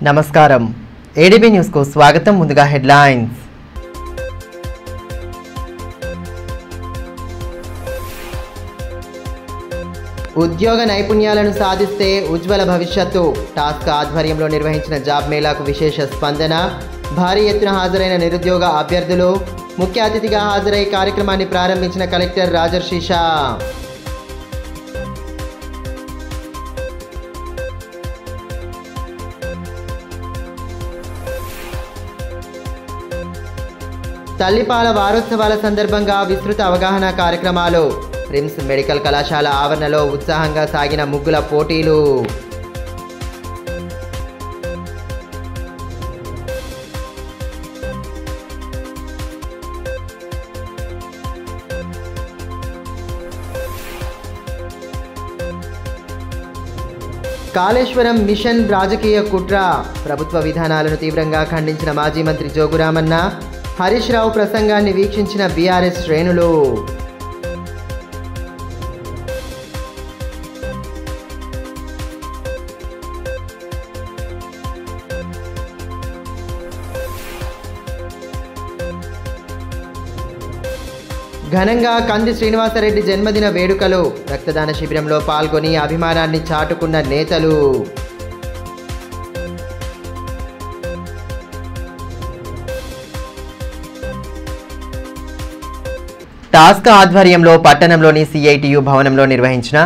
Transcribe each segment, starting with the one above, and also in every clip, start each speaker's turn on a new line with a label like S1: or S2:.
S1: నమస్కారం ADB news కు స్వాగతం. ముందుగా హెడ్లైన్స్. ఉద్యోగ నైపుణ్యాలను సాధిస్తే ఉజ్వల భవిష్యత్తు. టాస్క్ ఆధ్వర్యంలో నిర్వహించిన జాబ్ మేళాకు విశేష స్పందన. భారీ ఎత్తున హాజరైన నిరుద్యోగ అభ్యర్థులు. ముఖ్య అతిథిగా హాజరై కార్యక్రమాన్ని ప్రారంభించిన కలెక్టర్ రాజర్షిషా. తల్లిపాల వారోత్సవాల సందర్భంగా విస్తృత అవగాహన కార్యక్రమాలు. రిమ్స్ మెడికల్ కళాశాల ఆవరణలో ఉత్సాహంగా సాగిన ముగ్గుల పోటీలు. కాళేశ్వరం మిషన్ రాజకీయ కుట్ర. ప్రభుత్వ విధానాలను తీవ్రంగా ఖండించిన మాజీ మంత్రి జోగురామన్న. హరీష్ రావు ప్రసంగాన్ని వీక్షించిన బీఆర్ఎస్ శ్రేణులు. ఘనంగా కంది శ్రీనివాసరెడ్డి జన్మదిన వేడుకలు. రక్తదాన శిబిరంలో పాల్గొని అభిమానాన్ని చాటుకున్న నేతలు. టాస్క్ ఆధ్వర్యంలో పట్టణంలోని సిఐటియు భవనంలో నిర్వహించిన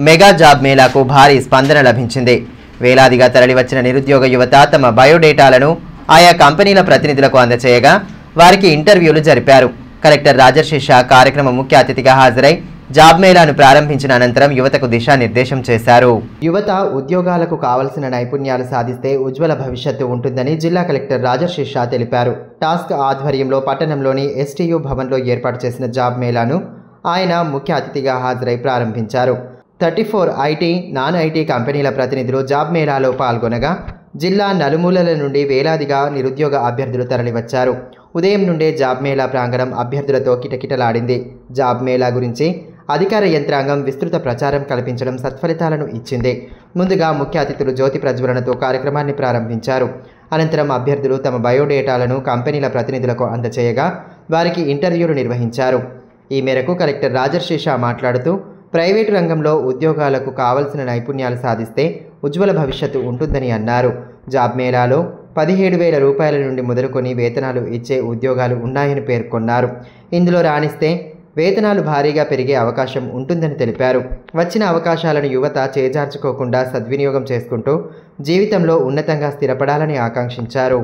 S1: మెగా జాబ్ మేళాకు భారీ స్పందన లభించింది. వేలాదిగా తరలివచ్చిన నిరుద్యోగ యువత తమ బయోడేటాలను ఆయా కంపెనీల ప్రతినిధులకు అందజేయగా వారికి ఇంటర్వ్యూలు జరిపారు. కలెక్టర్ రాజర్షిషా కార్యక్రమ ముఖ్య అతిథిగా హాజరై జాబ్ మేళాను ప్రారంభించిన అనంతరం యువతకు దిశానిర్దేశం చేశారు. యువత ఉద్యోగాలకు కావలసిన నైపుణ్యాలు సాధిస్తే ఉజ్వల భవిష్యత్తు ఉంటుందని జిల్లా కలెక్టర్ రాజర్షిషా తెలిపారు. టాస్క్ ఆధ్వర్యంలో పట్టణంలోని ఎస్టీయు భవన్లో ఏర్పాటు చేసిన జాబ్ మేళాను ఆయన ముఖ్య అతిథిగా హాజరై ప్రారంభించారు. 34 ఐటీ, నాన్ ఐటీ కంపెనీల ప్రతినిధులు జాబ్ మేళాలో పాల్గొనగా జిల్లా నలుమూలల నుండి వేలాదిగా నిరుద్యోగ అభ్యర్థులు తరలివచ్చారు. ఉదయం నుండే జాబ్ మేళా ప్రాంగణం అభ్యర్థులతో కిటకిటలాడింది. జాబ్ మేళా గురించి అధికార యంత్రాంగం విస్తృత ప్రచారం కల్పించడం సత్ఫలితాలను ఇచ్చింది. ముందుగా ముఖ్య అతిథులు జ్యోతి ప్రజ్వలనతో కార్యక్రమాన్ని ప్రారంభించారు. అనంతరం అభ్యర్థులు తమ బయోడేటాలను కంపెనీల ప్రతినిధులకు అందజేయగా వారికి ఇంటర్వ్యూలు నిర్వహించారు. ఈ మేరకు కలెక్టర్ రాజర్షిషా మాట్లాడుతూ ప్రైవేటు రంగంలో ఉద్యోగాలకు కావలసిన నైపుణ్యాలు సాధిస్తే ఉజ్వల భవిష్యత్తు ఉంటుందని అన్నారు. జాబ్ మేళాలో 17,000 రూపాయల నుండి మొదలుకొని వేతనాలు ఇచ్చే ఉద్యోగాలు ఉన్నాయని పేర్కొన్నారు. ఇందులో రాణిస్తే వేతనాలు భారీగా పెరిగే అవకాశం ఉంటుందని తెలిపారు. వచ్చిన అవకాశాలను యువత చేజార్చుకోకుండా సద్వినియోగం చేసుకుంటూ జీవితంలో ఉన్నతంగా స్థిరపడాలని ఆకాంక్షించారు.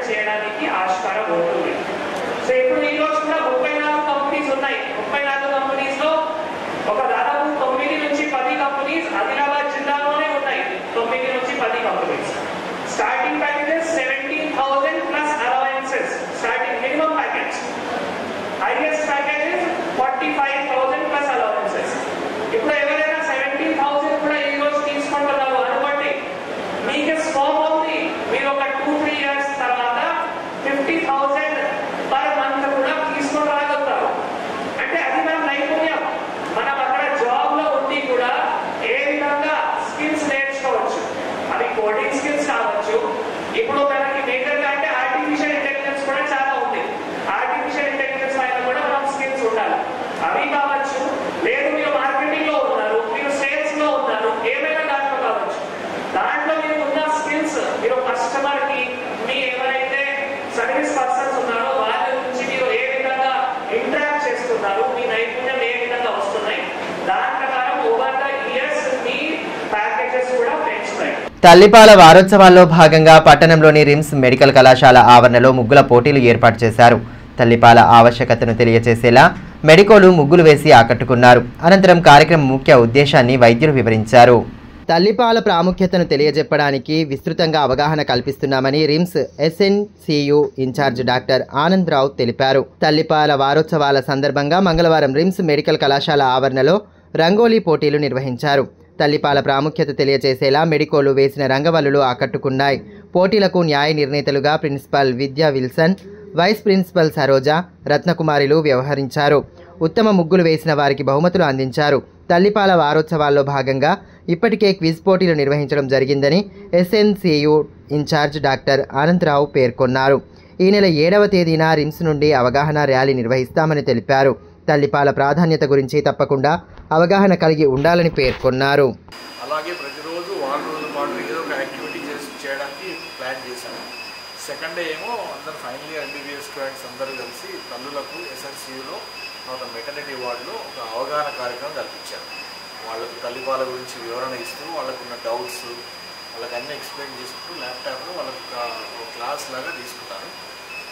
S2: చేయడానికి ఆస్కారం ఉంటుంది. సో ఇప్పుడు ఈ రోజు కూడా 34 కంపెనీస్ ఉన్నాయి. 34 కంపెనీస్ లో ఒక దాదాపు 9 నుంచి 10 కంపెనీస్ ఆదిలాబాద్ జిల్లాలోనే ఉన్నాయి. 9 నుంచి 10 companies. Starting packages 17,000 plus allowances. Starting minimum package. Highest packages 45,000 plus allowances. ఇప్పుడు ఎవరైనా 17,000 కూడా ఈ రోజు తీసుకుంటున్నారు అనుకోండి, మీకు స్కోప్ ఉంది. మీరు ఒక 2-3 ఇయర్స్ తర్వాత 50,000 పర్ మంత్ కూడా తీసుకొని రాగలుగుతారు. అంటే అది మన నైపుణ్యం. మనం అక్కడ జాబ్ లో ఉండి కూడా ఏ విధంగా స్కిల్స్ నేర్చుకోవచ్చు. అవి కోడింగ్ స్కిల్స్ కావచ్చు. ఇప్పుడు మనకి మేజర్గా అంటే ఆర్టిఫిషియల్ ఇంటెలిజెన్స్ కూడా చాలా ఉంది. ఆర్టిఫిషియల్ ఇంటెలిజెన్స్ పైన కూడా మనం స్కిల్స్ ఉండాలి. అవి కావచ్చు, లేదు మీరు మార్కెటింగ్ లో ఉన్నారు, మీరు సేల్స్ లో ఉన్నారు, ఏమైనా దాంట్లో కావచ్చు. దాంట్లో మీరు ఉన్న స్కిల్స్ మీరు కస్టమర్ కి మీ ఎవరైతే సర్వీస్ పర్సన్స్ ఉన్నారో వాళ్ళ నుంచి మీరు ఏ విధంగా ఇంటరాక్ట్ చేస్తున్నారు, మీ నైపుణ్యం ఏ విధంగా వస్తున్నాయి, దాని ప్రకారం over the years me packages కూడా పెంచుతాయి.
S1: తల్లిపాల వారోత్సవాల్లో భాగంగా పట్టణంలోని రిమ్స్ మెడికల్ కళాశాల ఆవరణలో ముగ్గుల పోటీలు ఏర్పాటు చేశారు. తల్లిపాల ఆవశ్యకతను తెలియజేసేలా మెడికోలు ముగ్గులు వేసి ఆకట్టుకున్నారు. అనంతరం కార్యక్రమం ముఖ్య ఉద్దేశాన్ని వైద్యులు వివరించారు. తల్లిపాల ప్రాముఖ్యతను తెలియజెప్పడానికి విస్తృతంగా అవగాహన కల్పిస్తున్నామని RIMS SNCU incharge doctor Anandarao తెలిపారు. తల్లిపాల వారోత్సవాల సందర్భంగా మంగళవారం రిమ్స్ మెడికల్ కళాశాల ఆవరణలో రంగోలీ పోటీలు నిర్వహించారు. తల్లిపాల ప్రాముఖ్యత తెలియజేసేలా మెడికోలు వేసిన రంగవల్లులు ఆకట్టుకున్నాయి. పోటీలకు న్యాయ నిర్ణేతలుగా ప్రిన్సిపల్ విద్యా విల్సన్, వైస్ ప్రిన్సిపల్ సరోజ, రత్నకుమారిలు వ్యవహరించారు. ఉత్తమ ముగ్గులు వేసిన వారికి బహుమతులు అందించారు. తల్లిపాల వారోత్సవాల్లో భాగంగా ఇప్పటికే క్విజ్ పోటీలు నిర్వహించడం జరిగిందని SNCU ఇన్ఛార్జ్ డాక్టర్ అనంతరావు పేర్కొన్నారు. ఈ నెల 7వ తేదీన రిమ్స్ నుండి అవగాహన ర్యాలీ నిర్వహిస్తామని తెలిపారు. తల్లిపాల ప్రాధాన్యత గురించి తప్పకుండా అవగాహన కలిగి ఉండాలని పేర్కొన్నారు.
S3: అలాగే ప్రతిరోజు 4 రోజుల పాటు ఏదో ఒక యాక్టివిటీ చేయడానికి ప్లాన్ చేశాము. సెకండ్ డే ఏమో అందరు ఫైనల్ ఇయర్ MBBS స్టూడెంట్స్ అందరూ కలిసి తల్లులకు SNCUలో ఒక మెటర్నిటీ వార్డులో ఒక అవగాహన కార్యక్రమం కల్పించారు. వాళ్ళకు తల్లిపాల గురించి వివరణ ఇస్తూ వాళ్ళకున్న డౌట్స్ వాళ్ళకి అన్నీ ఎక్స్ప్లెయిన్ చేసుకుంటూ ల్యాప్టాప్లో వాళ్ళకి ఒక క్లాస్ లాగా తీసుకుంటారు.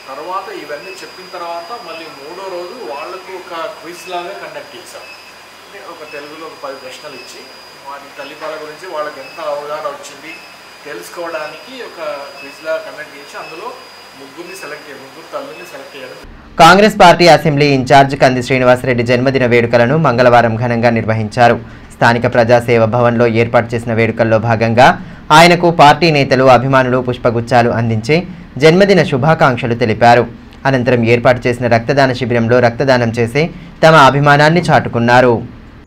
S3: తర్వాత ఇవన్నీ చెప్పిన తర్వాత మళ్ళీ 3వ రోజు వాళ్ళకు ఒక క్విజ్ లాగా కండక్ట్ చేశాం. అంటే ఒక తెలుగులో ఒక 10 ప్రశ్నలు ఇచ్చి వాటి తల్లిపాల గురించి వాళ్ళకి ఎంత అవగాహన వచ్చింది తెలుసుకోవడానికి ఒక క్విజ్ లాగా కండక్ట్ చేసి అందులో ముగ్గురు తల్లుల్ని సెలెక్ట్ చేయడం.
S1: Congress party assembly incharge Kandi Srinivasa Reddy జన్మదిన వేడుకలను మంగళవారం ఘనంగా నిర్వహించారు. స్థానిక ప్రజాసేవ భవన్లో ఏర్పాటు చేసిన వేడుకల్లో భాగంగా ఆయనకు పార్టీ నేతలు, అభిమానులు పుష్పగుచ్చాలు అందించి జన్మదిన శుభాకాంక్షలు తెలిపారు. అనంతరం ఏర్పాటు చేసిన రక్తదాన శిబిరంలో రక్తదానం చేసి తమ అభిమానాన్ని చాటుకున్నారు.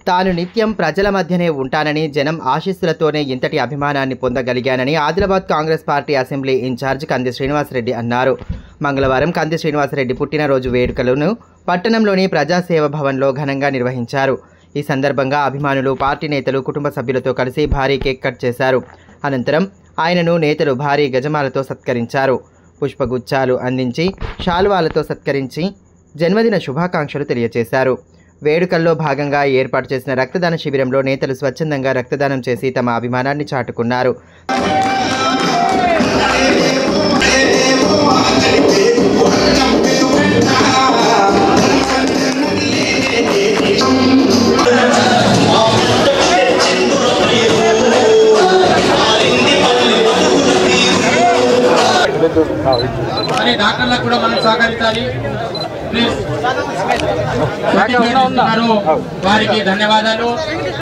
S1: తాను నిత్యం ప్రజల మధ్యనే ఉంటానని, జనం ఆశీస్సులతోనే ఇంతటి అభిమానాన్ని పొందగలిగానని Adilabad Congress party assembly incharge Kandi Srinivasa Reddy అన్నారు. మంగళవారం కంది శ్రీనివాసరెడ్డి పుట్టినరోజు వేడుకలను పట్టణంలోని ప్రజాసేవ భవన్లో ఘనంగా నిర్వహించారు. ఈ సందర్భంగా అభిమానులు, పార్టీ నేతలు కుటుంబ సభ్యులతో కలిసి భారీ కేక్ కట్ చేశారు. అనంతరం ఆయనను నేతలు భారీ గజమాలతో సత్కరించారు. పుష్పగుచ్చాలు అందించి శాలువాలతో సత్కరించి జన్మదిన శుభాకాంక్షలు తెలియజేశారు. వేడుకల్లో భాగంగా ఏర్పాటు చేసిన రక్తదాన శిబిరంలో నేతలు స్వచ్ఛందంగా రక్తదానం చేసి తమ అభిమానాన్ని చాటుకున్నారు.
S4: డాక్టర్లకు కూడా మనం సహకరించాలి. వారికి ధన్యవాదాలు.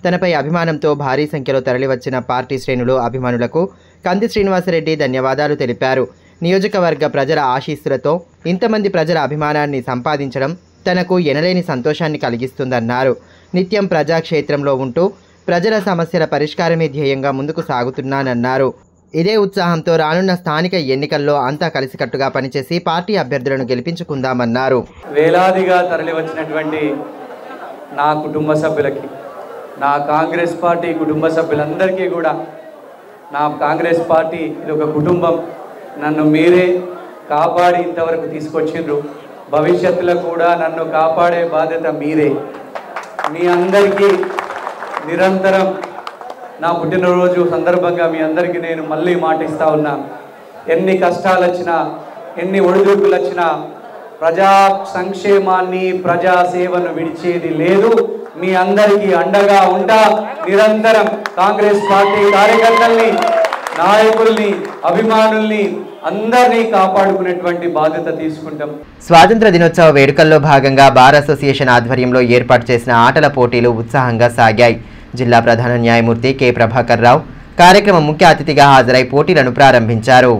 S1: తనపై అభిమానంతో భారీ సంఖ్యలో తరలివచ్చిన పార్టీ శ్రేణులు, అభిమానులకు కంది శ్రీనివాసరెడ్డి ధన్యవాదాలు తెలిపారు. నియోజకవర్గ ప్రజల ఆశీస్సులతో ఇంతమంది ప్రజల అభిమానాన్ని సంపాదించడం తనకు ఎనలేని సంతోషాన్ని కలిగిస్తుందన్నారు. నిత్యం ప్రజాక్షేత్రంలో ఉంటూ ప్రజల సమస్యల పరిష్కారమే ధ్యేయంగా ముందుకు సాగుతున్నానన్నారు. ఇదే ఉత్సాహంతో రానున్న స్థానిక ఎన్నికల్లో అంతా కలిసికట్టుగా పనిచేసి పార్టీ అభ్యర్థులను గెలిపించుకుందామన్నారు.
S5: వేలాదిగా తరలివచ్చినటువంటి నా కుటుంబ సభ్యులకి, నా కాంగ్రెస్ పార్టీ కుటుంబ సభ్యులందరికీ కూడా, నా కాంగ్రెస్ పార్టీ ఇది ఒక కుటుంబం. నన్ను మీరే కాపాడి ఇంతవరకు తీసుకొచ్చిండ్రు. భవిష్యత్తులో కూడా నన్ను కాపాడే బాధ్యత మీరే. మీ అందరికీ నిరంతరం నా పుట్టినరోజు సందర్భంగా మీ అందరికీ నేను మళ్ళీ మాటిస్తూ ఉన్నాను. ఎన్ని కష్టాలు వచ్చినా, ఎన్ని ఒడిదుడుకులు వచ్చినా ప్రజా సంక్షేమాన్ని, ప్రజా సేవను విడిచేది లేదు. మీ అందరికీ అండగా ఉంటా. నిరంతరం కాంగ్రెస్ పార్టీ కార్యకర్తల్ని, నాయకుల్ని, అభిమానుల్ని అందరినీ కాపాడుకునేటువంటి బాధ్యత తీసుకుంటాం.
S1: స్వాతంత్ర దినోత్సవ వేడుకల్లో భాగంగా బార్ అసోసియేషన్ ఆధ్వర్యంలో ఏర్పాటు చేసిన ఆటల పోటీలు ఉత్సాహంగా సాగాయి. జిల్లా ప్రధాన న్యాయమూర్తి కె ప్రభాకర్ రావు కార్యక్రమం ముఖ్య అతిథిగా హాజరై పోటీలను ప్రారంభించారు.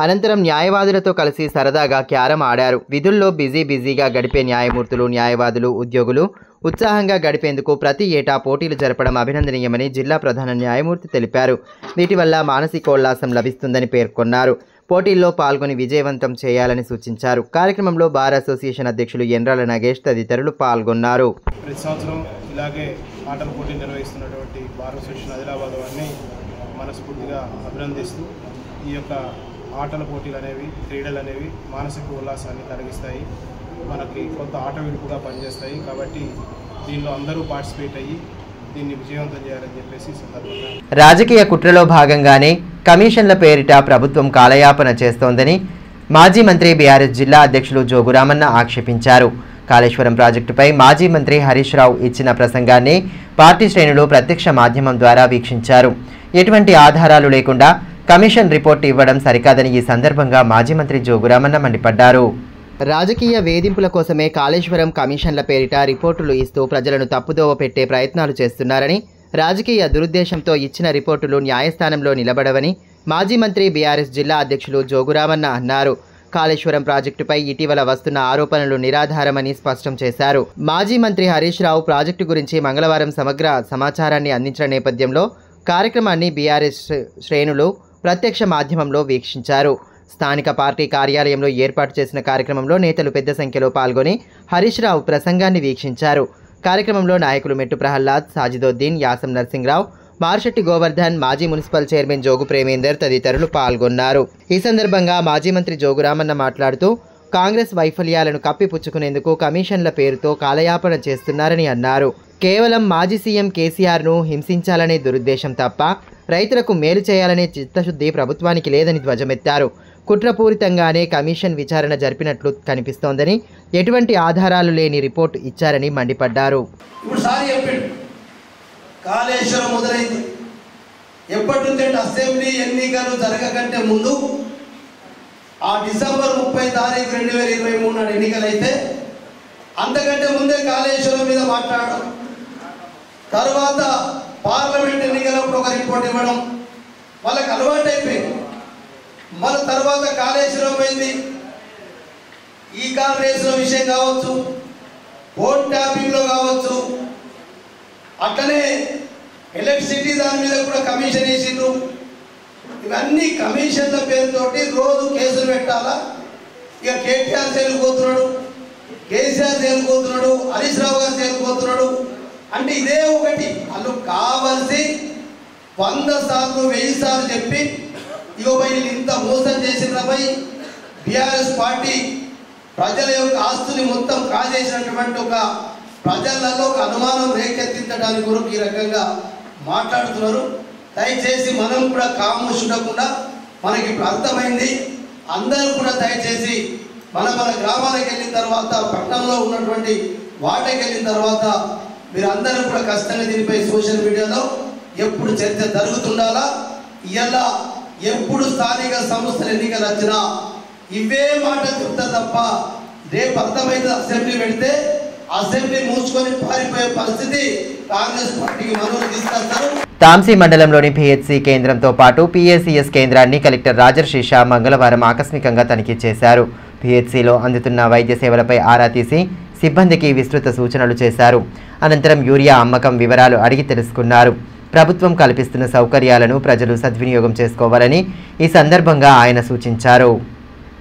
S1: అనంతరం న్యాయవాదులతో కలిసి సరదాగా క్యారం ఆడారు. విధుల్లో బిజీగా గడిపే న్యాయమూర్తులు, న్యాయవాదులు, ఉద్యోగులు ఉత్సాహంగా గడిపేందుకు ప్రతి ఏటా పోటీలు జరపడం అభినందనీయమని జిల్లా ప్రధాన న్యాయమూర్తి తెలిపారు. వీటి వల్ల మానసికోల్లాసం లభిస్తుందని పేర్కొన్నారు. పోటీల్లో పాల్గొని విజయవంతం చేయాలని సూచించారు. కార్యక్రమంలో బార్ అసోసియేషన్ అధ్యక్షులు ఎండ్రాల నగేష్ తదితరులు పాల్గొన్నారు.
S6: ప్రతి సంవత్సరం ఇలాగే ఆటల పోటీలు నిర్వహిస్తున్నటువంటి బార్ అసోసియేషన్ ఆదిలాబాద్ వారిని మనస్ఫూర్తిగా అభినందిస్తూ, ఈ యొక్క ఆటల పోటీలు అనేవి, క్రీడలు అనేవి మానసిక ఉల్లాసాన్ని కలిగిస్తాయి, మనకి కొంత ఆట విడుపుగా పనిచేస్తాయి. కాబట్టి దీనిలో అందరూ పార్టిసిపేట్ అయ్యి దీన్ని విజయవంతం చేయాలని చెప్పేసి సందర్భంగా
S1: రాజకీయ కుట్రలో భాగంగానే కమిషన్ల పేరిట ప్రభుత్వం కాలయాపన చేస్తోందని మాజీ మంత్రి బీఆర్ఎస్ జిల్లా అధ్యక్షులు జోగురామన్న ఆక్షేపించారు. కాళేశ్వరం ప్రాజెక్టుపై మాజీ మంత్రి హరీష్ రావు ఇచ్చిన ప్రసంగాన్ని పార్టీ శ్రేణులు ప్రత్యక్ష మాధ్యమం ద్వారా వీక్షించారు. ఎటువంటి ఆధారాలు లేకుండా కమిషన్ రిపోర్ట్ ఇవ్వడం సరికాదని ఈ సందర్భంగా మాజీ మంత్రి జోగురామన్న మండిపడ్డారు. రాజకీయ వేధింపుల కోసమే కాళేశ్వరం కమిషన్ల పేరిట రిపోర్టులు ఇస్తూ ప్రజలను తప్పుదోవ పెట్టే ప్రయత్నాలు చేస్తున్నారని, రాజకీయ దురుద్దేశంతో ఇచ్చిన రిపోర్టులు న్యాయస్థానంలో నిలబడవని మాజీ మంత్రి బీఆర్ఎస్ జిల్లా అధ్యక్షులు జోగురామన్న అన్నారు. కాళేశ్వరం ప్రాజెక్టుపై ఇటీవల వస్తున్న ఆరోపణలు నిరాధారమని స్పష్టం చేశారు. మాజీ మంత్రి హరీష్ రావు ప్రాజెక్టు గురించి మంగళవారం సమగ్ర సమాచారాన్ని అందించిన నేపథ్యంలో కార్యక్రమాన్ని బీఆర్ఎస్ శ్రేణులు ప్రత్యక్ష మాధ్యమంలో వీక్షించారు. స్థానిక పార్టీ కార్యాలయంలో ఏర్పాటు చేసిన కార్యక్రమంలో నేతలు పెద్ద సంఖ్యలో పాల్గొని హరీష్ రావు ప్రసంగాన్ని వీక్షించారు. కార్యక్రమంలో నాయకులు మెట్టు ప్రహ్లాద్, సాజిదోద్దీన్, యాసం నర్సింగ్రావు, మార్షెట్టి గోవర్ధన్, మాజీ మున్సిపల్ చైర్మన్ జోగు ప్రేమేందర్ తదితరులు పాల్గొన్నారు. ఈ సందర్భంగా మాజీ మంత్రి జోగురామన్న మాట్లాడుతూ కాంగ్రెస్ వైఫల్యాలను కప్పిపుచ్చుకునేందుకు కమిషన్ల పేరుతో కాలయాపన చేస్తున్నారని అన్నారు. కేవలం మాజీ సీఎం కేసీఆర్ను హింసించాలనే దురుద్దేశం తప్ప రైతులకు మేలు చేయాలనే చిత్తశుద్ధి ప్రభుత్వానికి లేదని ధ్వజమెత్తారు. కుట్రపూరితంగానే కమిషన్ విచారణ జరిపినట్లు కనిపిస్తోందని, ఎటువంటి ఆధారాలు లేని రిపోర్టు ఇచ్చారని మండిపడ్డారు.
S7: కాళేశ్వరం మొదలైంది ఎప్పటి నుంచి అసెంబ్లీ ఎన్నికలు జరగకంటే ముందు ఆ డిసెంబర్ 30 తారీఖు 2023 నాడు ఎన్నికలైతే అంతకంటే ముందే కాళేశ్వరం మీద మాట్లాడడం, తర్వాత పార్లమెంట్ ఎన్నికలప్పుడు ఒక రిపోర్ట్ ఇవ్వడం వాళ్ళకి అలవాటు అయిపోయింది. మన తర్వాత కాళేశ్వరం పోయింది, ఈ కార్ రేసుల విషయం కావచ్చు, ఫోన్ ట్యాపింగ్లో కావచ్చు, అట్లనే ఎలక్ట్రిసిటీ దాని మీద కూడా కమిషన్ వేసిండ్రు. ఇవన్నీ కమిషన్ల పేరుతోటి రోజు కేసులు పెట్టాలా. ఇక కేటీఆర్ తేలిపోతున్నాడు, కేసీఆర్ తేలిపోతున్నాడు, హరీష్ రావు గారు తేలిపోతున్నాడు అంటే ఇదే ఒకటి. వాళ్ళు కావాల్సి 100 సార్లు 1000 సార్లు చెప్పి ఇగో వీళ్ళు ఇంత మోసం చేసినపై బీఆర్ఎస్ పార్టీ ప్రజల యొక్క ఆస్తుని మొత్తం కాజేసినటువంటి ఒక ప్రజలలో ఒక అనుమానం రేకెత్తించడానికి కొరకు ఈ రకంగా మాట్లాడుతున్నారు. దయచేసి మనం కూడా కామోష్ ఉండకుండా, మనకి ఇప్పుడు అర్థమైంది, అందరూ కూడా దయచేసి మన గ్రామాలకు వెళ్ళిన తర్వాత, పట్టణంలో ఉన్నటువంటి వాటకి వెళ్ళిన తర్వాత మీరు అందరూ కూడా ఖచ్చితంగా దీనిపై సోషల్ మీడియాలో ఎప్పుడు చర్చ జరుగుతుండాలా. ఇలా ఎప్పుడు స్థానిక సంస్థల ఎన్నికలు వచ్చినా ఇవే మాట చెప్తా తప్ప రేపు అర్థమైతే అసెంబ్లీ పెడితే అసెంబ్లీ మూసుకొని పారిపోయే పరిస్థితి కాంగ్రెస్ పార్టీకి మనోరు తీసుకొస్తారు.
S1: తాంసీ మండలంలోని పిహెచ్సి కేంద్రంతో పాటు పిఎస్సిఎస్ కేంద్రాన్ని కలెక్టర్ రాజర్షి షా మంగళవారం ఆకస్మికంగా తనిఖీ చేశారు. పిహెచ్సిలో అందుతున్న వైద్య సేవలపై ఆరా తీసి సిబ్బందికి విస్తృత సూచనలు చేశారు. అనంతరం యూరియా అమ్మకం వివరాలు అడిగి తెలుసుకున్నారు. ప్రభుత్వం కల్పిస్తున్న సౌకర్యాలను ప్రజలు సద్వినియోగం చేసుకోవాలని ఈ సందర్భంగా ఆయన సూచించారు.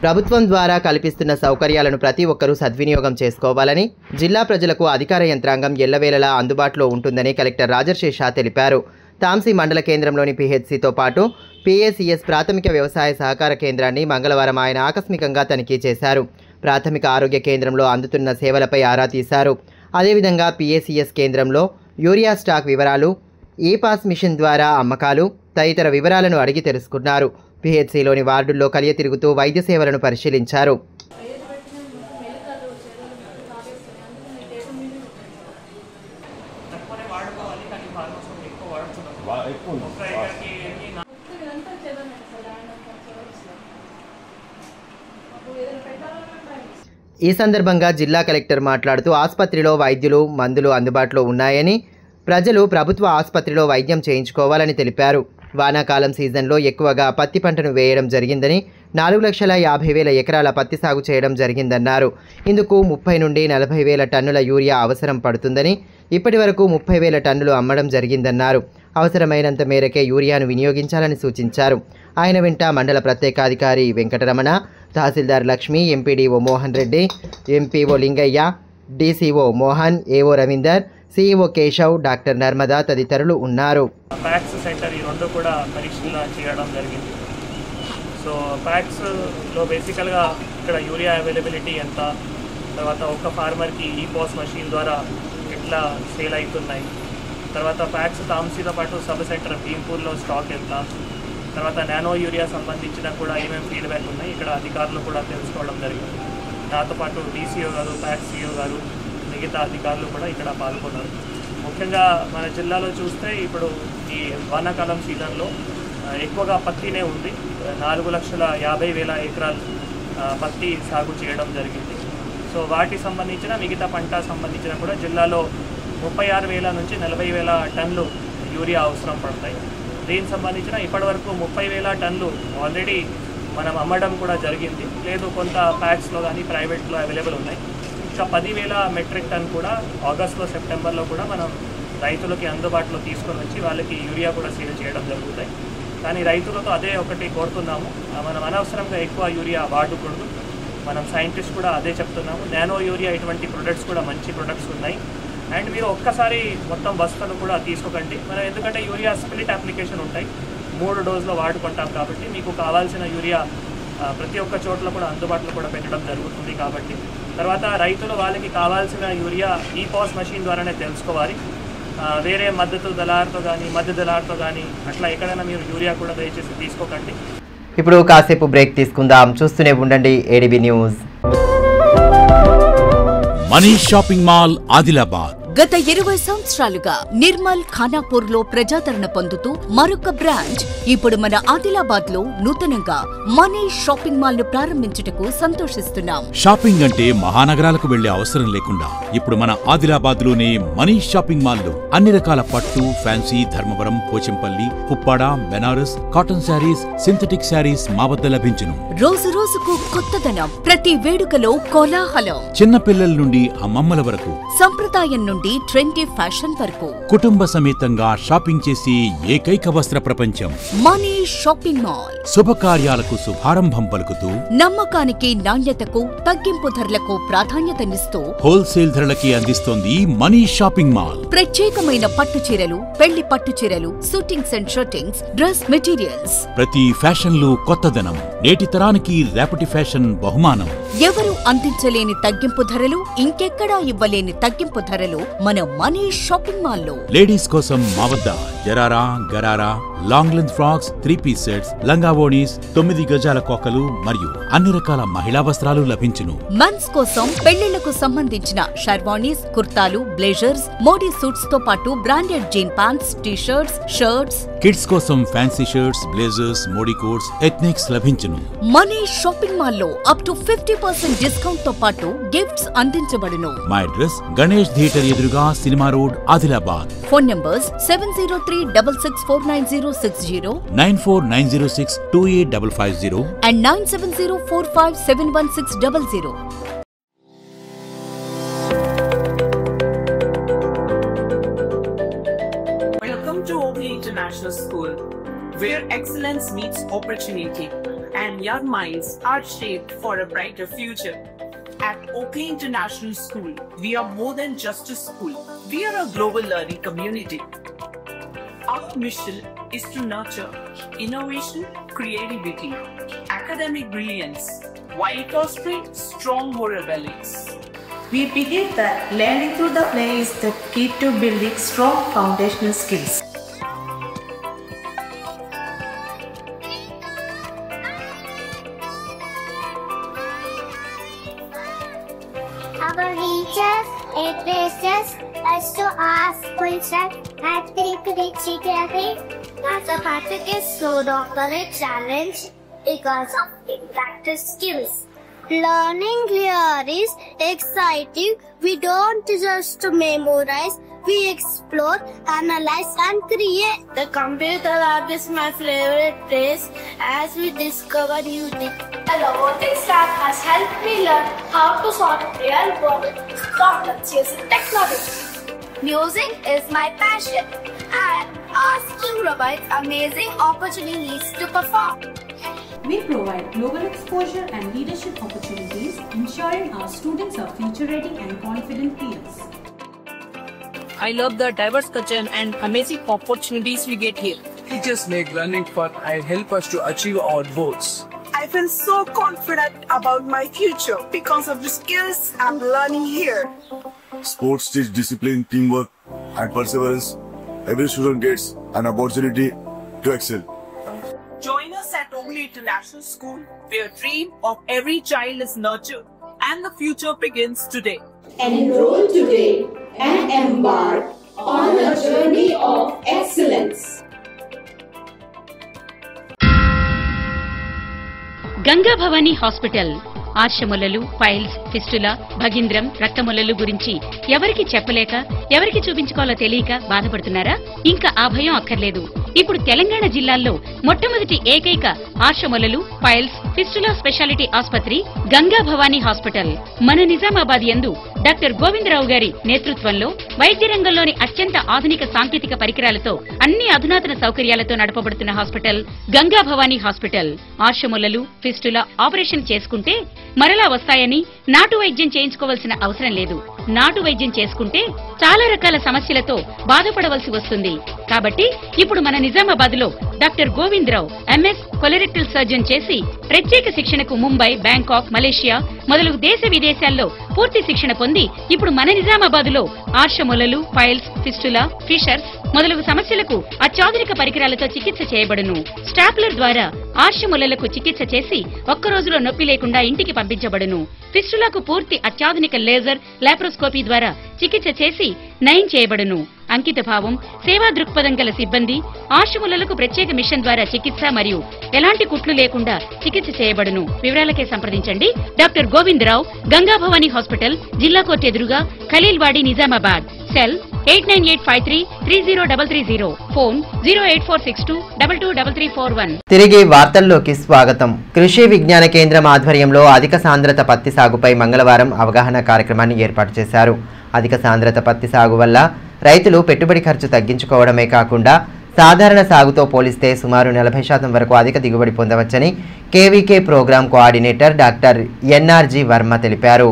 S1: ప్రభుత్వం ద్వారా కల్పిస్తున్న సౌకర్యాలను ప్రతి ఒక్కరూ సద్వినియోగం చేసుకోవాలని, జిల్లా ప్రజలకు అధికార యంత్రాంగం ఎల్లవేళలా అందుబాటులో ఉంటుందని కలెక్టర్ రాజర్షి షా తెలిపారు. తాంసీ మండల కేంద్రంలోని పిహెచ్సితో పాటు పిఎస్సిఎస్ ప్రాథమిక వ్యవసాయ సహకార కేంద్రాన్ని మంగళవారం ఆయన ఆకస్మికంగా తనిఖీ చేశారు. ప్రాథమిక ఆరోగ్య కేంద్రంలో అందుతున్న సేవలపై ఆరా తీశారు. అదేవిధంగా పిఎస్సిఎస్ కేంద్రంలో యూరియా స్టాక్ వివరాలు, ఈ-పాస్ మిషన్ ద్వారా అమ్మకాలు తదితర వివరాలను అడిగి తెలుసుకున్నారు. పిహెచ్సిలోని వార్డుల్లో కలియ తిరుగుతూ వైద్య సేవలను పరిశీలించారు. ఈ సందర్భంగా జిల్లా కలెక్టర్ మాట్లాడుతూ ఆసుపత్రిలో వైద్యులు, మందులు అందుబాటులో ఉన్నాయని, ప్రజలు ప్రభుత్వ ఆసుపత్రిలో వైద్యం చేయించుకోవాలని తెలిపారు. వానాకాలం సీజన్లో ఎక్కువగా పత్తి పంటను వేయడం జరిగిందని, 4,50,000 ఎకరాల పత్తి సాగు చేయడం జరిగిందన్నారు. ఇందుకు 30 నుండి 40,000 టన్నుల యూరియా అవసరం పడుతుందని, ఇప్పటి వరకు 30,000 టన్నులు అమ్మడం జరిగిందన్నారు. అవసరమైనంత మేరకే యూరియాను వినియోగించాలని సూచించారు. ఆయన వెంట మండల ప్రత్యేకాధికారి Venkataramana, tahsildar Lakshmi, MPDO Mohan Reddy, MPO Lingaiah, DCO Mohan, AO Ravinder, CEO Keshav, doctor Narmada తదితరులు ఉన్నారు.
S8: ప్యాక్స్ సెంటర్ ఈ రెండు కూడా పరీక్షలు చేయడం జరిగింది. సో ప్యాక్స్లో బేసికల్గా ఇక్కడ యూరియా అవైలబిలిటీ ఎంత, తర్వాత ఒక ఫార్మర్కి ఈ-పాస్ మషిన్ ద్వారా ఎట్లా సేల్ అవుతున్నాయి, తర్వాత ప్యాక్స్ తాంసీతో పాటు సబ్ సెంటర్ భీంపూర్లో స్టాక్ ఎంత, తర్వాత నానో యూరియా సంబంధించిన కూడా ఏమేమి ఫీడ్బ్యాక్ ఉన్నాయి ఇక్కడ అధికారులు కూడా తెలుసుకోవడం జరిగింది. నాతో పాటు డీసీఓ గారు, ప్యాక్స్ సిఇఓ గారు, మిగతా అధికారులు కూడా ఇక్కడ పాల్గొన్నారు. ముఖ్యంగా మన జిల్లాలో చూస్తే ఇప్పుడు ఈ వానాకాలం సీజన్లో ఎక్కువగా పత్తినే ఉంది. 4,50,000 ఎకరాలు పత్తి సాగు చేయడం జరిగింది. సో వాటి సంబంధించిన మిగతా పంట సంబంధించిన కూడా జిల్లాలో 36,000 నుంచి 40,000 టన్నులు యూరియా అవసరం పడతాయి. దీనికి సంబంధించిన ఇప్పటివరకు 30,000 టన్నులు ఆల్రెడీ మనం అమ్మడం కూడా జరిగింది. లేదు కొంత ప్యాక్స్లో కానీ ప్రైవేట్లో అవైలబుల్ ఉన్నాయి. ఇంకా 10,000 మెట్రిక్ టన్ కూడా ఆగస్టులో సెప్టెంబర్లో కూడా మనం రైతులకి అందుబాటులో తీసుకొని వచ్చి వాళ్ళకి యూరియా కూడా సేల్ చేయడం జరుగుతాయి. కానీ రైతులతో అదే ఒకటి కోరుతున్నాము, మనం అనవసరంగా ఎక్కువ యూరియా వాడకూడదు. మనం సైంటిస్ట్ కూడా అదే చెప్తున్నాము. నానో యూరియా ఇటువంటి ప్రొడక్ట్స్ కూడా మంచి ప్రొడక్ట్స్ ఉన్నాయి. అండ్ మీరు ఒక్కసారి మొత్తం బస్తాలు కూడా తీసుకోకండి. మనం ఎందుకంటే యూరియా స్ప్లిట్ అప్లికేషన్ ఉంటాయి, 3 డోసులో వాడుకుంటాం కాబట్టి మీకు కావాల్సిన యూరియా ప్రతి ఒక్క చోట్ల కూడా అందుబాటులో కూడా పెట్టడం జరుగుతుంది. కాబట్టి తర్వాత రైతులు వాళ్ళకి కావాల్సిన యూరియా ఈ పాస్ మెషిన్ ద్వారానే తెలుసుకోవాలి. వేరే మద్దతు దళారుతో కానీ అట్లా ఎక్కడైనా మీరు యూరియా కూడా దయచేసి తీసుకోకండి.
S1: ఇప్పుడు కాసేపు బ్రేక్ తీసుకుందాం. చూస్తూనే ఉండండి ADB news.
S9: Manish shopping mall Adilabad
S10: గత 20 సంవత్సరాలుగా నిర్మల్ ఖానాపూర్ లో ప్రజాదరణ పొందుతూ మరొక బ్రాంచ్ ఇప్పుడు మన ఆదిలాబాద్ లో నూతనంగా మనీష్ షాపింగ్ మాల్ ను ప్రారంభించుటకు సంతోషిస్తున్నాం.
S9: షాపింగ్ అంటే మహానగరాలకు వెళ్లే అవసరం లేకుండా ఇప్పుడు మన ఆదిలాబాద్ లోనే మనీష్ షాపింగ్ మాల్ లో అన్ని రకాల పట్టు, fancy, Dharmavaram, Pochampalli, Puppada, Banaras, cotton saris, synthetic saris మా వద్ద లభించును.
S10: రోజు రోజుకు కొత్తదనం, ప్రతి వేడుకలో కోలాహలం.
S9: చిన్న పిల్లల నుండి అమ్మమ్మల వరకు,
S10: సంప్రదాయం నుండి ట్రెండీ ఫ్యాషన్ వరకు
S9: కుటుంబ సమేతంగా షాపింగ్ చేసి ఏకైక వస్త్ర ప్రపంచం
S10: మనీష్ షాపింగ్ మాల్.
S9: శుభకార్యాలకు శుభారంభం పలుకుతూ,
S10: నమ్మకానికి, నాణ్యతకు, తగ్గింపు ధరలకు ప్రాధాన్యతనిస్తూ
S9: హోల్సేల్ ధరలకి అందిస్తోంది మనీష్ షాపింగ్ మాల్.
S10: ప్రత్యేకమైన పట్టు చీరలు, పెళ్లి పట్టు చీరలు, shootings and shirtings, dress materials.
S9: ప్రతి ఫ్యాషన్ లో కొత్తదనం, నేటి తరానికి రేపటి ఫ్యాషన్ బహుమానం.
S10: ఎవరు అందించలేని తగ్గింపు ధరలు, ఇంకెక్కడా ఇవ్వలేని తగ్గింపు ధరలు మన మనీష్ షాపింగ్ మాల్ లో.
S9: లేడీస్ కోసం మా వద్ద జరారా, gharara, long length frocks, 3-piece sets, లంగావోణీస్, 9 గజాల కోకలు మరియు అన్ని రకాల మహిళా వస్త్రాలు లభించును.
S10: మెన్స్ కోసం పెళ్లిళ్లకు సంబంధించిన షర్వాణీస్, కుర్తాలు, బ్లేజర్స్, మోడీ సూట్స్ తో పాటు branded jean pants, T shirts, shirts.
S9: Kids కోసం fancy shirts, blazers, Modi coats, ethnics లభించును.
S10: మనీష్ షాపింగ్ మాల్ లో అప్ టు 50% డిస్కౌంట్ తో పాటు గిఫ్ట్స్ అందించబడును.
S9: మా అడ్రస్ గణేష్ థియేటర్ ఎదురుగా, cinema road, Adilabad.
S10: Phone numbers 703-6649-060,
S9: 9490628550
S10: and 9704571600.
S11: Welcome to Oakley International School, where excellence meets opportunity and young minds are shaped for a brighter future. At Oakley International School, we are more than just a school. We are a global learning community. Our mission is to nurture innovation, creativity, academic brilliance, while fostering strong moral values.
S12: We believe that learning through the play is the key to building strong foundational skills.
S13: Our teachers encourage us to ask questions and think critically. Mathematics is so often a challenge because of practice skills. Learning here is exciting. We don't just memorize, we explore, analyze and create. The computer lab is my favorite place as we discover new things. The robotics lab has helped me learn how to solve real world problems using technology. Music is my passion and our school provides amazing opportunities to perform.
S14: We provide global exposure and leadership opportunities, ensuring our students are future-ready and confident peers.
S11: I love the diverse culture and amazing opportunities we get here.
S15: Teachers make learning fun and help us to achieve our goals.
S16: I feel so confident about my future because of the skills I'm learning here.
S17: Sports teach discipline, teamwork, and perseverance. Every student gets an opportunity to excel.
S11: Join us at Oakley International School, where dream of every child is nurtured and the future begins today.
S18: Enroll today and embark on a journey of excellence.
S19: Ganga Bhavani hospital ఆర్షములలు, piles, fistula, భగింద్రం, రక్తములలు గురించి ఎవరికి చెప్పలేక ఎవరికి చూపించుకోవాలో తెలియక బాధపడుతున్నారా? ఇంకా ఆ భయం అక్కర్లేదు. ఇప్పుడు తెలంగాణ జిల్లాల్లో మొట్టమొదటి ఏకైక ఆర్షములలు, ఫైల్స్, ఫిస్టులా స్పెషాలిటీ ఆసుపత్రి గంగా భవానీ హాస్పిటల్ మన నిజామాబాద్ యందు డాక్టర్ గోవిందరావు గారి నేతృత్వంలో వైద్య రంగంలోని అత్యంత ఆధునిక సాంకేతిక పరికరాలతో అన్ని అధునాతన సౌకర్యాలతో నడపబడుతున్న హాస్పిటల్ గంగా భవానీ హాస్పిటల్. ఆర్షములలు, ఫిస్టులా ఆపరేషన్ చేసుకుంటే మరలా వస్తాయని నాటు వైద్యం చేయించుకోవాల్సిన అవసరం లేదు. నాటు వైద్యం చేసుకుంటే చాలా రకాల సమస్యలతో బాధపడవలసి వస్తుంది. కాబట్టి ఇప్పుడు మన నిజామాబాద్ లో doctor Govindarao MS colorectal surgeon చేసి ప్రత్యేక శిక్షణకు ముంబై, బ్యాంకాక్, మలేషియా మొదలగు దేశ విదేశాల్లో పూర్తి శిక్షణ పొంది ఇప్పుడు మన నిజామాబాద్ లో ఆర్షములలు, ఫైల్స్, ఫిస్టులా, ఫిషర్స్ మొదలగు సమస్యలకు అత్యాధునిక పరికరాలతో చికిత్స చేయబడును. స్టాప్లర్ ద్వారా ఆర్షములలకు చికిత్స చేసి ఒక్క రోజులో నొప్పి లేకుండా ఇంటికి పంపించబడును. ఫిస్టులకు పూర్తి అత్యాధునిక లేజర్, లాప్రోస్కోపీ ద్వారా చికిత్స చేసి నయం చేయబడును. అంకిత భావం, సేవా దృక్పథం గల సిబ్బంది, ఆర్షములలకు ప్రత్యేక మిషన్ ద్వారా చికిత్స మరియు ఎలాంటి కుట్లు లేకుండా చికిత్స చేయబడును. వివరాలకే సంప్రదించండి డాక్టర్ గోవిందరావు, గంగా భవానీ హాస్పిటల్, జిల్లా కోర్టు ఎదురుగా, ఖలీల్వాడి, నిజామాబాద్. Cell 8985330330, phone 08462223341.
S1: తిరిగి వార్తల్లోకి స్వాగతం. కృషి విజ్ఞాన కేంద్రం ఆధ్వర్యంలో అధిక సాంద్రత పత్తి సాగుపై మంగళవారం అవగాహన కార్యక్రమాన్ని ఏర్పాటు చేశారు. అధిక సాంద్రత పత్తి సాగు వల్ల రైతులు పెట్టుబడి ఖర్చు తగ్గించుకోవడమే కాకుండా సాధారణ సాగుతో పోలిస్తే సుమారు 40% వరకు అధిక దిగుబడి పొందవచ్చని KVK programme coordinator doctor NRG Varma తెలిపారు.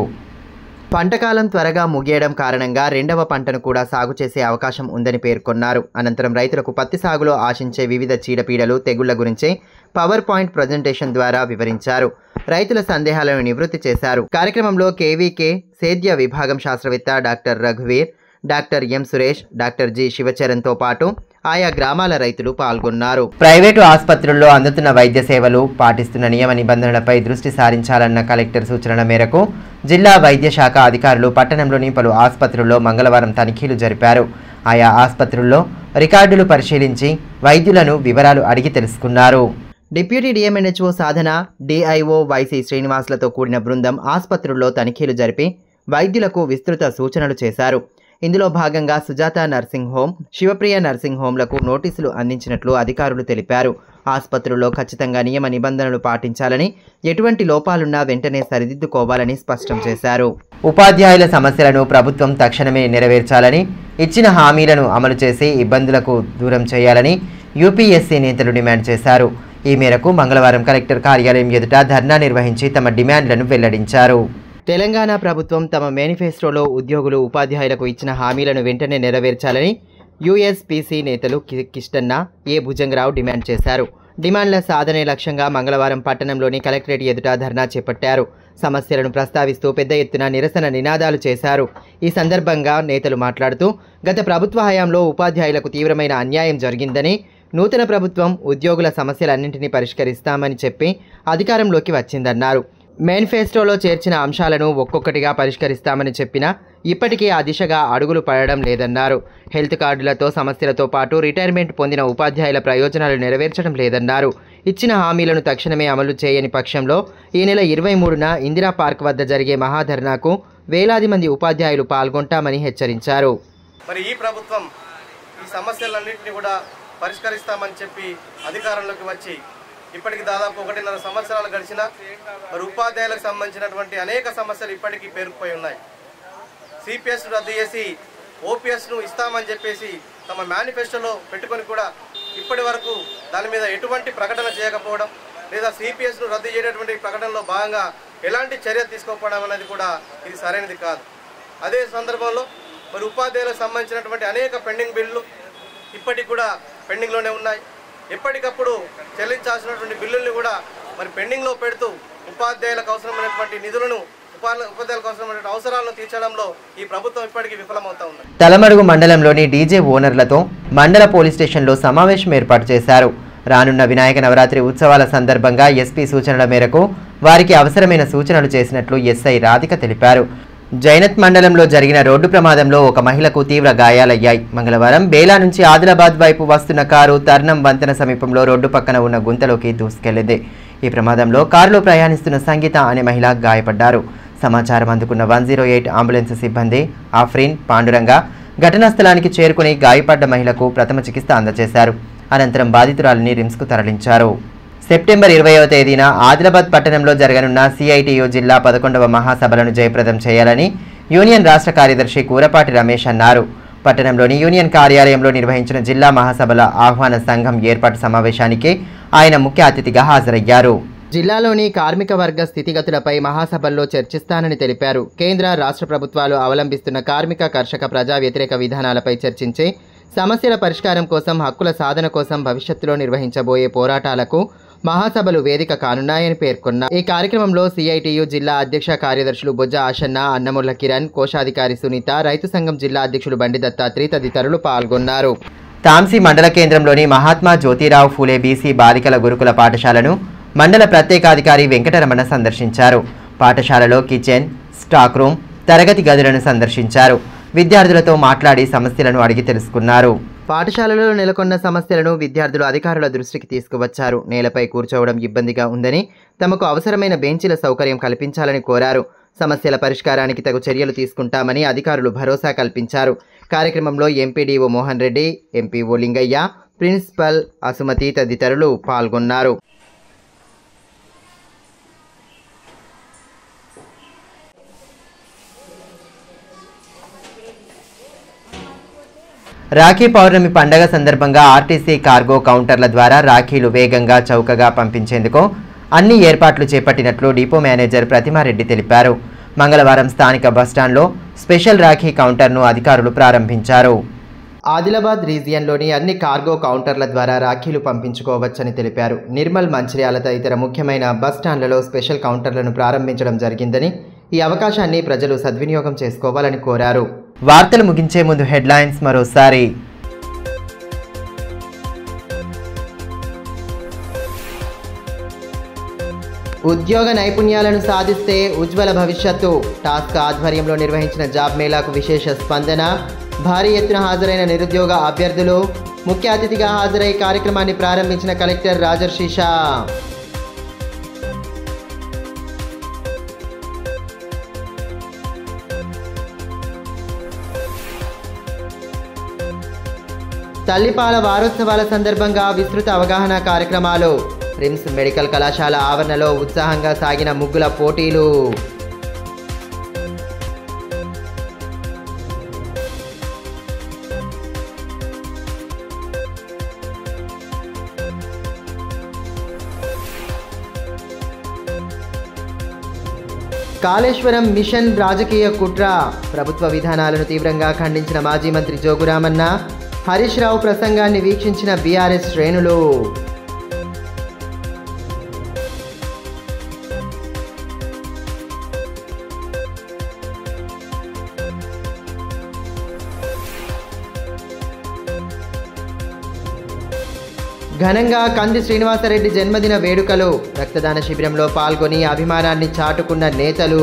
S1: పంటకాలం త్వరగా ముగియడం కారణంగా రెండవ పంటను కూడా సాగు చేసే అవకాశం ఉందని పేర్కొన్నారు. అనంతరం రైతులకు పత్తి సాగులో ఆశించే వివిధ చీడపీడలు, తెగుళ్ల గురించి పవర్ పాయింట్ ప్రజెంటేషన్ ద్వారా వివరించారు. రైతుల సందేహాలను నివృత్తి చేశారు. కార్యక్రమంలో కేవీకే సేద్య విభాగం శాస్త్రవేత్త డాక్టర్ రఘువీర్, doctor M Suresh, doctor G శివచరణ్తో పాటు ఆయా గ్రామాల రైతులు పాల్గొన్నారు. ప్రైవేటు ఆసుపత్రుల్లో అందుతున్న వైద్య సేవలు పాటిస్తున్న నియమ నిబంధనలపై దృష్టి సారించాలన్న కలెక్టర్ సూచనల మేరకు జిల్లా వైద్య శాఖ అధికారులు పట్టణంలోని పలు ఆసుపత్రుల్లో మంగళవారం తనిఖీలు జరిపారు. ఆయా ఆసుపత్రుల్లో రికార్డులు పరిశీలించి వైద్యులను వివరాలు అడిగి తెలుసుకున్నారు. డిప్యూటీ డిఎంఎన్హెచ్ఓ సాధన, డిఐఓ వైసీ శ్రీనివాసులతో కూడిన బృందం ఆసుపత్రుల్లో తనిఖీలు జరిపి వైద్యులకు విస్తృత సూచనలు చేశారు. ఇందులో భాగంగా Sujatha nursing home, Sivapriya nursing హోంలకు నోటీసులు అందించినట్లు అధికారులు తెలిపారు. ఆసుపత్రుల్లో ఖచ్చితంగా నియమ నిబంధనలు పాటించాలని, ఎటువంటి లోపాలున్నా వెంటనే సరిదిద్దుకోవాలని స్పష్టం చేశారు. ఉపాధ్యాయుల సమస్యలను ప్రభుత్వం తక్షణమే నెరవేర్చాలని, ఇచ్చిన హామీలను అమలు చేసి ఇబ్బందులకు దూరం చేయాలని యూపీఎస్సీ నేతలు డిమాండ్ చేశారు. ఈ మేరకు మంగళవారం కలెక్టర్ కార్యాలయం ఎదుట ధర్నా నిర్వహించి తమ డిమాండ్లను వెల్లడించారు. తెలంగాణ ప్రభుత్వం తమ మేనిఫెస్టోలో ఉద్యోగులు, ఉపాధ్యాయులకు ఇచ్చిన హామీలను వెంటనే నెరవేర్చాలని యూఎస్పీసీ నేతలు కిష్టన్న, ఏ భుజంగరావు డిమాండ్ చేశారు. డిమాండ్ల సాధనే లక్ష్యంగా మంగళవారం పట్టణంలోని కలెక్టరేట్ ఎదుట ధర్నా చేపట్టారు. సమస్యలను ప్రస్తావిస్తూ పెద్ద ఎత్తున నిరసన నినాదాలు చేశారు. ఈ సందర్భంగా నేతలు మాట్లాడుతూ గత ప్రభుత్వ హయాంలో ఉపాధ్యాయులకు తీవ్రమైన అన్యాయం జరిగిందని, నూతన ప్రభుత్వం ఉద్యోగుల సమస్యలన్నింటినీ పరిష్కరిస్తామని చెప్పి అధికారంలోకి వచ్చిందన్నారు. మేనిఫెస్టోలో చేర్చిన అంశాలను ఒక్కొక్కటిగా పరిష్కరిస్తామని చెప్పినా ఇప్పటికీ ఆ దిశగా అడుగులు పడడం లేదన్నారు. హెల్త్ కార్డులతో సమస్యలతో పాటు రిటైర్మెంట్ పొందిన ఉపాధ్యాయుల ప్రయోజనాలు నెరవేర్చడం లేదన్నారు. ఇచ్చిన హామీలను తక్షణమే అమలు చేయని పక్షంలో ఈ నెల 23న ఇందిరా పార్క్ వద్ద జరిగే మహాధర్నాకు వేలాది మంది ఉపాధ్యాయులు పాల్గొంటామని హెచ్చరించారు.
S20: మరి ఈ ప్రభుత్వం ఈ సమస్యలన్నింటినీ కూడా పరిష్కరిస్తామని చెప్పి అధికారంలోకి వచ్చి ఇప్పటికి దాదాపు 1.5 సంవత్సరాలు గడిచినా మరి ఉపాధ్యాయులకు సంబంధించినటువంటి అనేక సమస్యలు ఇప్పటికీ పేరుకుపోయి ఉన్నాయి. సిపిఎస్ రద్దు చేసి ఓపీఎస్ను ఇస్తామని చెప్పేసి తమ మేనిఫెస్టోలో పెట్టుకొని కూడా ఇప్పటి వరకు దాని మీద ఎటువంటి ప్రకటన చేయకపోవడం, లేదా సిపిఎస్ను రద్దు చేయనటువంటి ప్రకటనలో భాగంగా ఎలాంటి చర్య తీసుకోకపోవడం అనేది కూడా ఇది సరైనది కాదు. అదే సందర్భంలో మరి ఉపాధ్యాయులకు సంబంధించినటువంటి అనేక పెండింగ్ బిల్లులు ఇప్పటికి కూడా పెండింగ్లోనే ఉన్నాయి. ఎప్పటికప్పుడు చెల్లించాల్సినటువంటి బిల్లుల్ని కూడా మరి పెండింగ్లో పెడుతూ ఉపాధ్యాయులకు అవసరమైనటువంటి నిధులను, ఉపాధ్యాయులకు అవసరమైన అవసరాలను తీర్చడంలో ఈ ప్రభుత్వం ఇప్పటికీ విఫలమవుతా ఉంది.
S1: తలమడుగు మండలంలోని డీజే ఓనర్లతో మండల పోలీస్ స్టేషన్లో సమావేశం ఏర్పాటు చేశారు. రానున్న వినాయక నవరాత్రి ఉత్సవాల సందర్భంగా ఎస్పీ సూచనల మేరకు వారికి అవసరమైన సూచనలు చేసినట్లు ఎస్ఐ రాధిక తెలిపారు. జైనత్ మండలంలో జరిగిన రోడ్డు ప్రమాదంలో ఒక మహిళకు తీవ్ర గాయాలయ్యాయి. మంగళవారం బేలా నుంచి ఆదిలాబాద్ వైపు వస్తున్న కారు తర్నం వంతెన సమీపంలో రోడ్డు పక్కన ఉన్న గుంతలోకి దూసుకెళ్లింది. ఈ ప్రమాదంలో కారులో ప్రయాణిస్తున్న సంగీత అనే మహిళ గాయపడ్డారు. సమాచారం అందుకున్న 108 అంబులెన్స్ సిబ్బంది ఆఫ్రీన్, పాండురంగ ఘటనా స్థలానికి చేరుకుని గాయపడ్డ మహిళకు ప్రథమ చికిత్స అందజేశారు. అనంతరం బాధితురాలిని రిమ్స్కు తరలించారు. సెప్టెంబర్ 20వ తేదీన ఆదిలాబాద్ పట్టణంలో జరగనున్న సిఐటియు జిల్లా 11వ మహాసభలను జయప్రదం చేయాలని యూనియన్ రాష్ట్ర కార్యదర్శి కూరపాటి రమేష్ అన్నారు. పట్టణంలోని యూనియన్ కార్యాలయంలో నిర్వహించిన జిల్లా మహాసభల ఆహ్వాన సంఘం ఏర్పాటు సమావేశానికి ఆయన ముఖ్య అతిథిగా హాజరయ్యారు. జిల్లాలోని కార్మిక వర్గ స్థితిగతులపై మహాసభల్లో చర్చిస్తానని తెలిపారు. కేంద్ర రాష్ట్ర ప్రభుత్వాలు అవలంబిస్తున్న కార్మిక కర్షక ప్రజా వ్యతిరేక విధానాలపై చర్చించే సమస్యల పరిష్కారం కోసం, హక్కుల సాధన కోసం భవిష్యత్తులో నిర్వహించబోయే పోరాటాలకు మహాసభలు వేదిక కానున్నాయని పేర్కొన్నారు. ఈ కార్యక్రమంలో సిఐటియు జిల్లా అధ్యక్ష కార్యదర్శులు బొజ్జ ఆషన్న, అన్నముళ్ల కిరణ్, కోశాధికారి సునీత, రైతు సంఘం జిల్లా అధ్యక్షులు బండి దత్తాత్రి తదితరులు పాల్గొన్నారు. తాంసీ మండల కేంద్రంలోని మహాత్మా జ్యోతిరావు ఫూలే బీసీ బాలికల గురుకుల పాఠశాలను మండల ప్రత్యేకాధికారి వెంకటరమణ సందర్శించారు. పాఠశాలలో కిచెన్, స్టాక్ రూమ్, తరగతి గదులను సందర్శించారు. విద్యార్థులతో మాట్లాడి సమస్యలను అడిగి తెలుసుకున్నారు. పాఠశాలలో నెలకొన్న సమస్యలను విద్యార్థులు అధికారుల దృష్టికి తీసుకువచ్చారు. నేలపై కూర్చోవడం ఇబ్బందిగా ఉందని, తమకు అవసరమైన బెంచీల సౌకర్యం కల్పించాలని కోరారు. సమస్యల పరిష్కారానికి తగు చర్యలు తీసుకుంటామని అధికారులు భరోసా కల్పించారు. కార్యక్రమంలో MPDO Mohan Reddy, MPO Lingaiah, principal Asumathi తదితరులు పాల్గొన్నారు. రాఖీ పౌర్ణమి పండగ సందర్భంగా ఆర్టీసీ కార్గో కౌంటర్ల ద్వారా రాఖీలు వేగంగా, చౌకగా పంపించేందుకు అన్ని ఏర్పాట్లు చేపట్టినట్లు డిపో మేనేజర్ ప్రతిమారెడ్డి తెలిపారు. మంగళవారం స్థానిక బస్టాండ్లో స్పెషల్ రాఖీ కౌంటర్ను అధికారులు ప్రారంభించారు. ఆదిలాబాద్ రీజియన్లోని అన్ని కార్గో కౌంటర్ల ద్వారా రాఖీలు పంపించుకోవచ్చని తెలిపారు. నిర్మల్, మంచిర్యాల తదితర ముఖ్యమైన బస్టాండ్లలో స్పెషల్ కౌంటర్లను ప్రారంభించడం జరిగిందని, ఈ అవకాశాన్ని ప్రజలు సద్వినియోగం చేసుకోవాలని కోరారు. వార్తలు ముగించే ముందు హెడ్లైన్స్ మరోసారి. ఉద్యోగ నైపుణ్యాలను సాధిస్తే ఉజ్వల భవిష్యత్తు. టాస్క్ ఆధ్వర్యంలో నిర్వహించిన జాబ్ మేళాకు విశేష స్పందన. భారీ ఎత్తున హాజరైన నిరుద్యోగ అభ్యర్థులు. ముఖ్య అతిథిగా హాజరై కార్యక్రమాన్ని ప్రారంభించిన కలెక్టర్ రాజర్షి షా. తల్లిపాల వారోత్సవాల సందర్భంగా విస్తృత అవగాహన కార్యక్రమాలు. రిమ్స్ మెడికల్ కళాశాల ఆవరణలో ఉత్సాహంగా సాగిన ముగ్గుల పోటీలు. కాళేశ్వరం మిషన్ రాజకీయ కుట్ర. ప్రభుత్వ విధానాలను తీవ్రంగా ఖండించిన మాజీ మంత్రి జోగురామన్న. హరీష్ రావు ప్రసంగాన్ని వీక్షించిన బీఆర్ఎస్ శ్రేణులు. ఘనంగా కంది శ్రీనివాసరెడ్డి జన్మదిన వేడుకలు. రక్తదాన శిబిరంలో పాల్గొని అభిమానాన్ని చాటుకున్న నేతలు.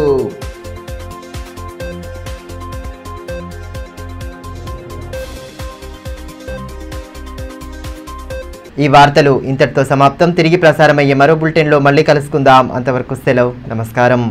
S1: ఈ వార్తలు ఇంతటితో సమాప్తం. తిరిగి ప్రసారమయ్యే మరో బులెటిన్లో మళ్ళీ కలుసుకుందాం. అంతవరకు సెలవు. నమస్కారం.